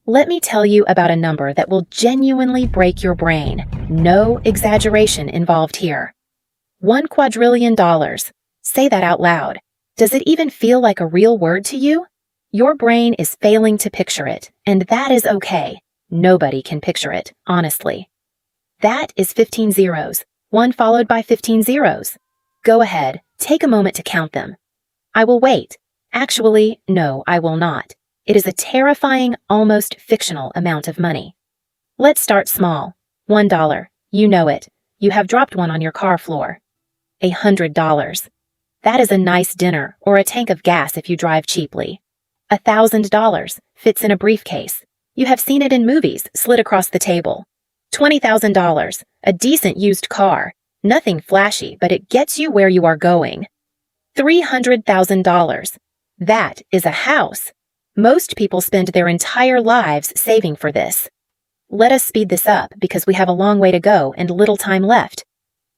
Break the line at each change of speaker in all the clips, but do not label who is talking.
Let me tell you about a number that will genuinely break your brain. No exaggeration involved here. $1 quadrillion. Say that out loud. Does it even feel like a real word to you? Your brain is failing to picture it, and that is okay. Nobody can picture it, honestly. That is 15 zeros, one followed by 15 zeros. Go ahead, take a moment to count them. I will wait. Actually, no, I will not. It is a terrifying, almost fictional amount of money. Let's start small. $1. You know it. You have dropped one on your car floor. $100. That is a nice dinner or a tank of gas if you drive cheaply. $1,000 fits in a briefcase. You have seen it in movies, slid across the table. $20,000, a decent used car. Nothing flashy, but it gets you where you are going. $300,000. That is a house. Most people spend their entire lives saving for this. Let us speed this up because we have a long way to go and little time left.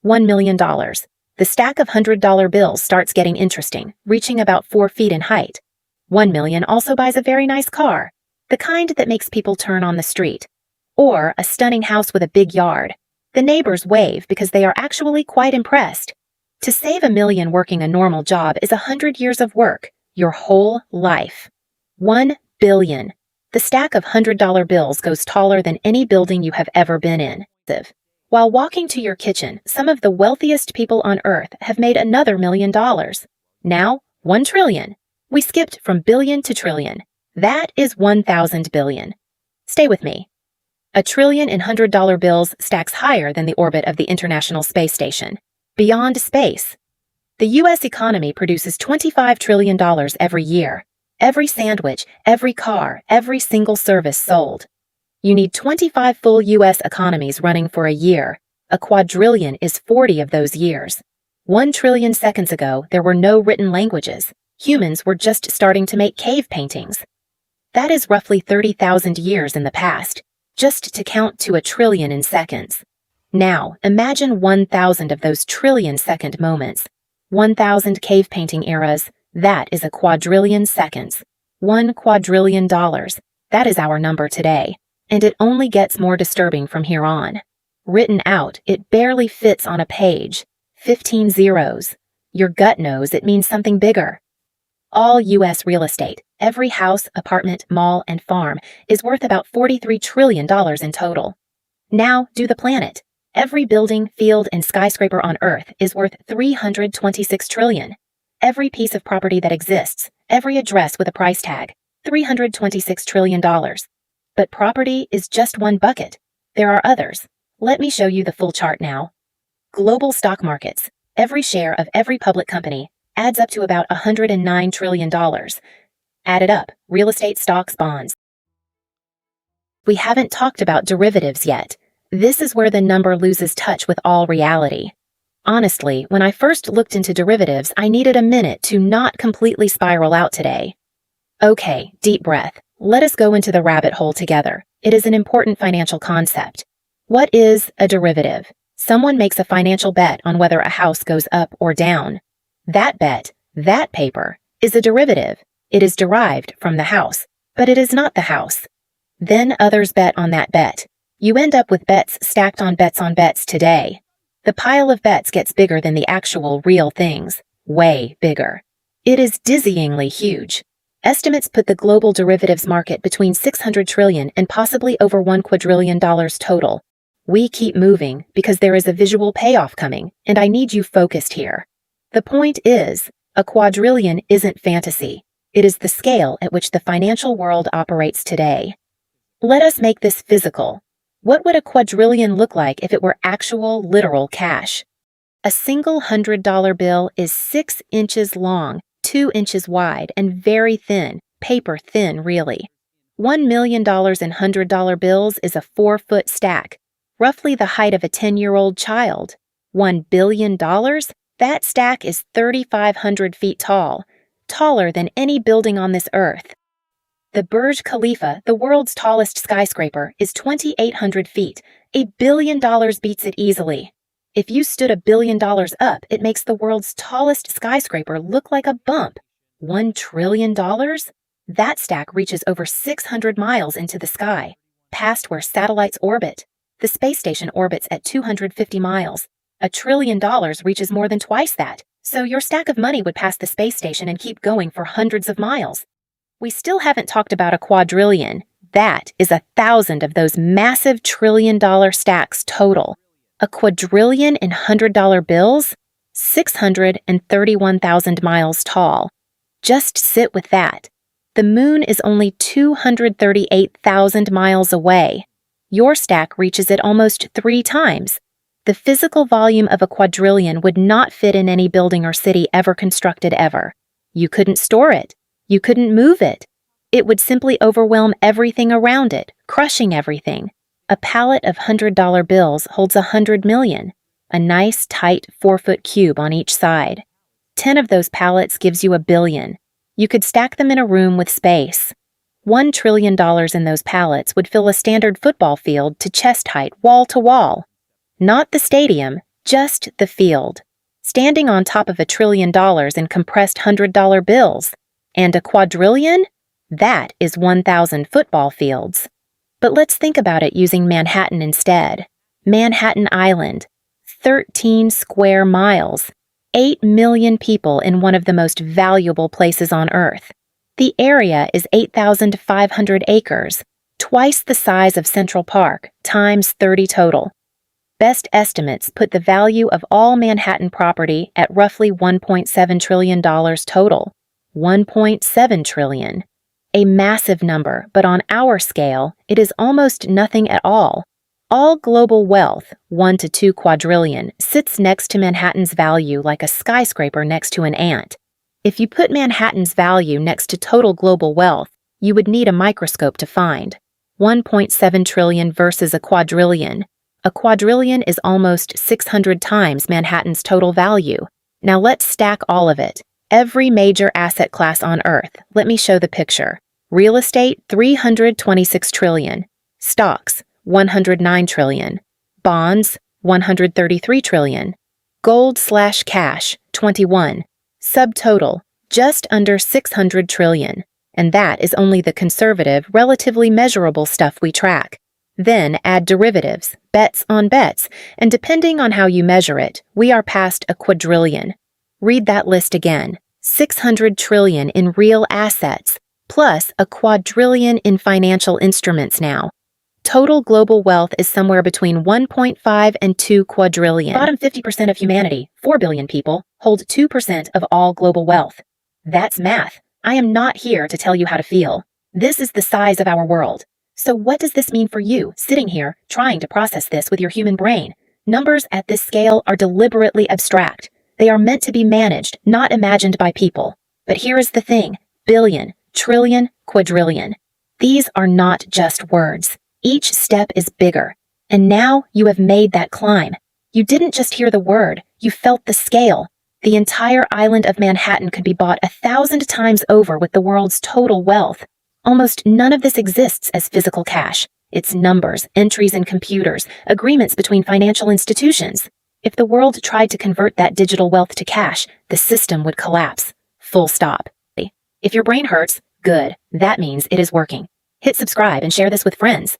$1 million. The stack of $100 bills starts getting interesting, reaching about 4 feet in height. 1 million also buys a very nice car, the kind that makes people turn on the street. Or a stunning house with a big yard. The neighbors wave because they are actually quite impressed. To save $1 million working a normal job is 100 years of work, your whole life. 1 billion. The stack of $100 bills goes taller than any building you have ever been in. While walking to your kitchen, some of the wealthiest people on Earth have made another $1 million. Now, 1 trillion. We skipped from billion to trillion. That is 1,000 billion. Stay with me. A trillion in $100 bills stacks higher than the orbit of the International Space Station. Beyond space. The U.S. economy produces $25 trillion every year. Every sandwich, every car, every single service sold. You need 25 full U.S. economies running for a year. A quadrillion is 40 of those years. 1 trillion seconds ago, there were no written languages. Humans were just starting to make cave paintings. That is roughly 30,000 years in the past, just to count to a trillion in seconds. Now, imagine 1,000 of those trillion-second moments. 1,000 cave painting eras, that is a quadrillion seconds. $1 quadrillion. That is our number today. And it only gets more disturbing from here on. Written out, it barely fits on a page. 15 zeros. Your gut knows it means something bigger. All U.S. real estate, every house, apartment, mall, and farm, is worth about $43 trillion in total. Now, do the planet. Every building, field, and skyscraper on Earth is worth $326 trillion. Every piece of property that exists, every address with a price tag, $326 trillion. But property is just one bucket. There are others. Let me show you the full chart now. Global stock markets. Every share of every public company adds up to about $109 trillion. Add it up. Real estate, stocks, bonds. We haven't talked about derivatives yet. This is where the number loses touch with all reality. Honestly, when I first looked into derivatives, I needed a minute to not completely spiral out today. Okay, deep breath. Let us go into the rabbit hole together. It is an important financial concept. What is a derivative? Someone makes a financial bet on whether a house goes up or down. That bet, that paper, is a derivative. It is derived from the house, but it is not the house. Then others bet on that bet. You end up with bets stacked on bets today. The pile of bets gets bigger than the actual real things. Way bigger. It is dizzyingly huge. Estimates put the global derivatives market between $600 trillion and possibly over $1 quadrillion total. We keep moving because there is a visual payoff coming, and I need you focused here. The point is, a quadrillion isn't fantasy. It is the scale at which the financial world operates today. Let us make this physical. What would a quadrillion look like if it were actual, literal cash? A single $100 bill is 6 inches long, 2 inches wide, and very thin, paper thin really. $1 million in $100 bills is a 4-foot stack, roughly the height of a 10-year-old child. $1 billion? That stack is 3,500 feet tall, taller than any building on this earth. The Burj Khalifa, the world's tallest skyscraper, is 2,800 feet. $1 billion beats it easily. If you stood $1 billion up, it makes the world's tallest skyscraper look like a bump. $1 trillion? That stack reaches over 600 miles into the sky, past where satellites orbit. The space station orbits at 250 miles. $1 trillion reaches more than twice that, so your stack of money would pass the space station and keep going for hundreds of miles. We still haven't talked about a quadrillion. That is 1,000 of those massive trillion-dollar stacks total. A quadrillion in $100 bills? 631,000 miles tall. Just sit with that. The moon is only 238,000 miles away. Your stack reaches it almost 3 times. The physical volume of a quadrillion would not fit in any building or city ever constructed ever. You couldn't store it. You couldn't move it. It would simply overwhelm everything around it, crushing everything. A pallet of $100 bills holds 100 million, a nice, tight 4-foot cube on each side. 10 of those pallets gives you 1 billion. You could stack them in a room with space. $1 trillion in those pallets would fill a standard football field to chest height, wall to wall. Not the stadium, just the field. Standing on top of $1 trillion in compressed $100 bills. And a quadrillion? That is 1,000 football fields. But let's think about it using Manhattan instead. Manhattan Island, 13 square miles, 8 million people in one of the most valuable places on Earth. The area is 8,500 acres, twice the size of Central Park, times 30 total. Best estimates put the value of all Manhattan property at roughly $1.7 trillion total. 1.7 trillion. A massive number, but on our scale, it is almost nothing at all. All global wealth, 1 to 2 quadrillion, sits next to Manhattan's value like a skyscraper next to an ant. If you put Manhattan's value next to total global wealth, you would need a microscope to find. 1.7 trillion versus a quadrillion. A quadrillion is almost 600 times Manhattan's total value. Now let's stack all of it. Every major asset class on Earth. Let me show the picture. Real estate, 326 trillion. Stocks, 109 trillion. Bonds, 133 trillion. Gold/cash, 21. Subtotal, just under 600 trillion. And that is only the conservative, relatively measurable stuff we track. Then add derivatives, bets on bets, and depending on how you measure it, we are past a quadrillion. Read that list again. 600 trillion in real assets, plus a quadrillion in financial instruments now. Total global wealth is somewhere between 1.5 and 2 quadrillion. The bottom 50% of humanity, 4 billion people, hold 2% of all global wealth. That's math. I am not here to tell you how to feel. This is the size of our world. So what does this mean for you, sitting here, trying to process this with your human brain? Numbers at this scale are deliberately abstract. They are meant to be managed, not imagined by people. But here is the thing: billion, trillion, quadrillion. These are not just words. Each step is bigger. And now you have made that climb. You didn't just hear the word, you felt the scale. The entire island of Manhattan could be bought 1,000 times over with the world's total wealth. Almost none of this exists as physical cash. It's numbers, entries in computers, agreements between financial institutions. If the world tried to convert that digital wealth to cash, the system would collapse. Full stop. If your brain hurts, good. That means it is working. Hit subscribe and share this with friends.